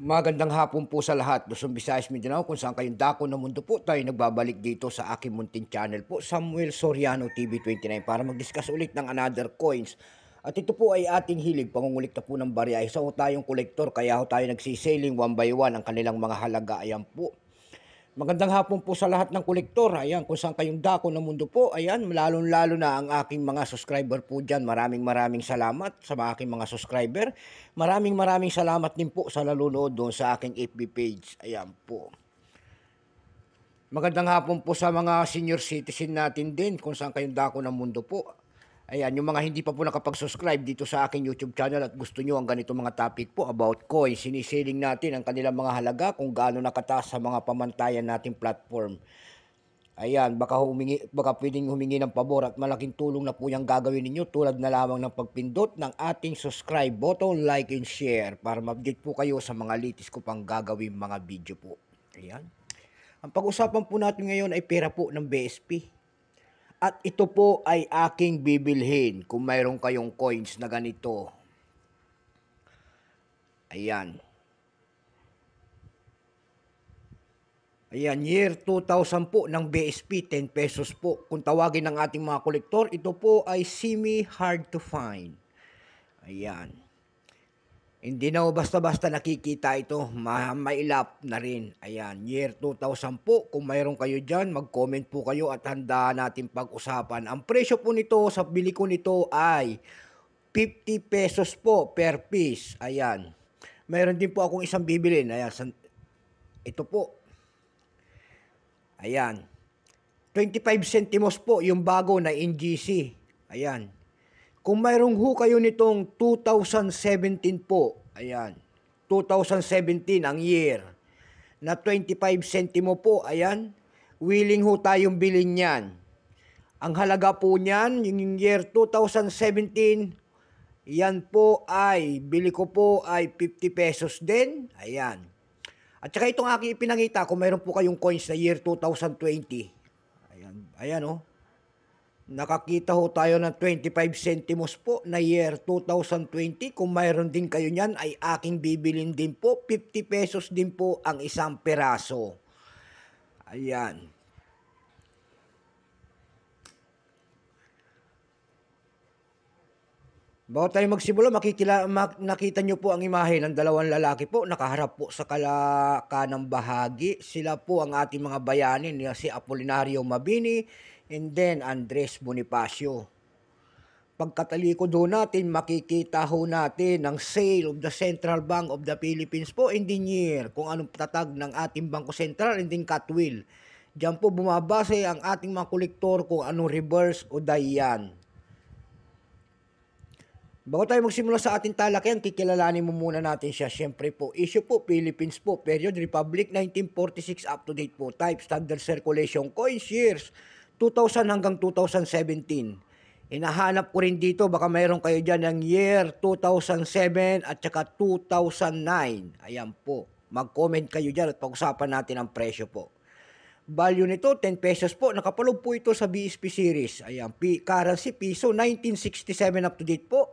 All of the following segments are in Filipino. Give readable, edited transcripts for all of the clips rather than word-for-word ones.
Magandang hapon po sa lahat, Luzon, Visayas, Mindanao, kung saan kayong dako ng mundo po, tayo nagbabalik dito sa aking munting channel po, Samuel Soriano TV 29, para mag-discuss ulit ng another coins. At ito po ay ating hilig, pangungulikta po ng barya. Isa ho tayong kolektor, kaya ho tayo nagsiselling one by one ang kanilang mga halaga. Ayan po. Magandang hapon po sa lahat ng kolektor. Ayan, kung saan kayong dako ng mundo po. Ayan, lalong-lalo na ang aking mga subscriber po dyan. Maraming salamat sa mga aking mga subscriber. Maraming salamat din po sa nanonood doon sa aking FB page. Ayan po. Magandang hapon po sa mga senior citizen natin din, kung saan kayong dako ng mundo po. Ayan, yung mga hindi pa po nakapag-subscribe dito sa aking YouTube channel at gusto nyo ang ganito mga topic po about coins, siniselling natin ang kanilang mga halaga kung gaano nakataas sa mga pamantayan nating platform. Ayan, baka pwedeng humingi ng pabor at malaking tulong na po yung gagawin ninyo, tulad na lamang ng pagpindot ng ating subscribe button, like and share para ma-update po kayo sa mga latest ko pang gagawin mga video po. Ayan. Ang pag-usapan po natin ngayon ay pera po ng BSP. At ito po ay aking bibilhin kung mayroon kayong coins na ganito. Ayan. Ayan, year 2000 po ng BSP, 10 pesos po. Kung tawagin ng ating mga kolektor, ito po ay semi-hard to find. Ayan. Hindi na basta-basta nakikita ito, mailap na rin. Ayan, year 2000 po. Kung mayroon kayo dyan, mag-comment po kayo at handa natin pag-usapan. Ang presyo po nito, sa bili ko nito ay 50 pesos po per piece. Ayan. Mayroon din po akong isang bibilin. Ayan, ito po. Ayan. 25 centimos po yung bago na NGC. Ayan. Kung mayroong ho kayo nitong 2017 po, ayan, 2017 ang year, na 25 centimo po, ayan, willing ho tayong bilhin yan. Ang halaga po niyan, yung year 2017, yan po ay, bili ko po ay 50 pesos din, ayan. At saka itong aking ipinangita, kung mayroon po kayong coins na year 2020, ayan oh. Nakakita ho tayo ng 25 centimos po na year 2020. Kung mayroon din kayo niyan, ay aking bibilin din po. 50 pesos din po ang isang peraso. Ayan. Bago tayo magsimula, nakita nyo po ang imahe ng dalawang lalaki po, nakaharap po sa kanang bahagi. Sila po ang ating mga bayanin, si Apolinario Mabini, and then Andres Bonifacio. Pagkatalikod ho natin, makikita ho natin ang sale of the Central Bank of the Philippines po in the year, kung anong tatag ng ating Bangko Sentral and then Catwill. Diyan po bumabase ang ating mga kolektor kung anong reverse o dayan. Bago tayo magsimula sa ating talakayan, kikilalanin mo muna natin siya. Siyempre po, issue po, Philippines po, period, Republic, 1946, up to date po, type, standard circulation, coins, years, 2000 hanggang 2017. Hinahanap ko rin dito, baka mayroon kayo dyan ng year 2007 at saka 2009. Ayan po, mag-comment kayo dyan at pag-usapan natin ang presyo po. Value nito, 10 pesos po. Nakapalog po ito sa BSP series. Ayan, currency, piso, 1967 up to date po.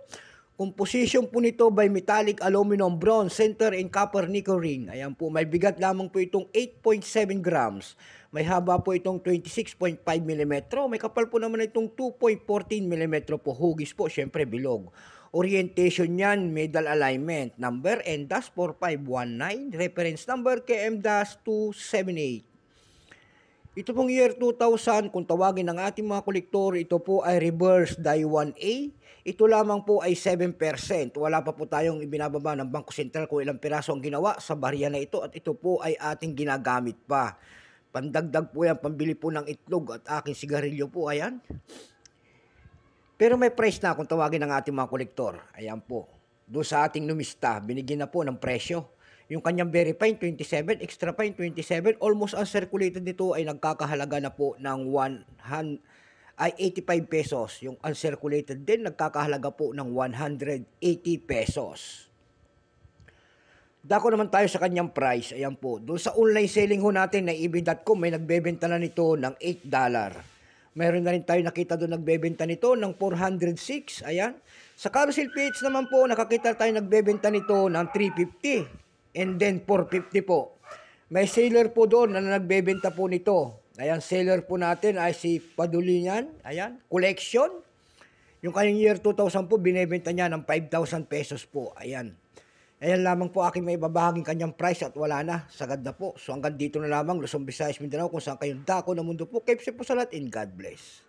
Composition po nito by metallic, aluminum, bronze, center, and copper nickel ring. Ayan po, may bigat lamang po itong 8.7 grams. May haba po itong 26.5 mm. May kapal po naman itong 2.14 mm po. Hugis po, syempre bilog. Orientation niyan, medal alignment. Number N-4519. Reference number KM-278. Ito pong year 2000, kung tawagin ng ating mga kolektor, ito po ay reverse die 1A. Ito lamang po ay 7%. Wala pa po tayong ibinababa ng Bangko Sentral kung ilang piraso ang ginawa sa barya na ito, at ito po ay ating ginagamit pa. Pandagdag po yan, pambili po ng itlog at aking sigarilyo po, ayan. Pero may price na kung tawagin ng ating mga kolektor. Ayan po. Doon sa ating numista, binigyan na po ng presyo. Yung kanyang very fine, 27, extra fine, 27. Almost uncirculated nito ay nagkakahalaga na po ng 85 pesos. Yung uncirculated din, nagkakahalaga po ng 180 pesos. Dako naman tayo sa kanyang price. Ayan po. Doon sa online selling ho natin na ebay.com, may nagbebenta na nito ng $8. Meron na rin tayo nakita doon nagbebenta nito ng 406. Ayan. Sa Carousel PH naman po, nakakita tayo nagbebenta nito ng 350. And then 450 po. May seller po doon na nagbebenta po nito. Ayan, seller po natin ay si Padulinyan. Ayan, collection. Yung kanyang year 2000 po, binebenta niya ng 5,000 pesos po. Ayan. Ayan lamang po aking may babahaging kanyang price at wala na. Sagad na po. So hanggang dito na lamang, Luzon, Visayas, Mindanao, kung saan kayong dako ng mundo po. Keep safe po sa lahat and God bless.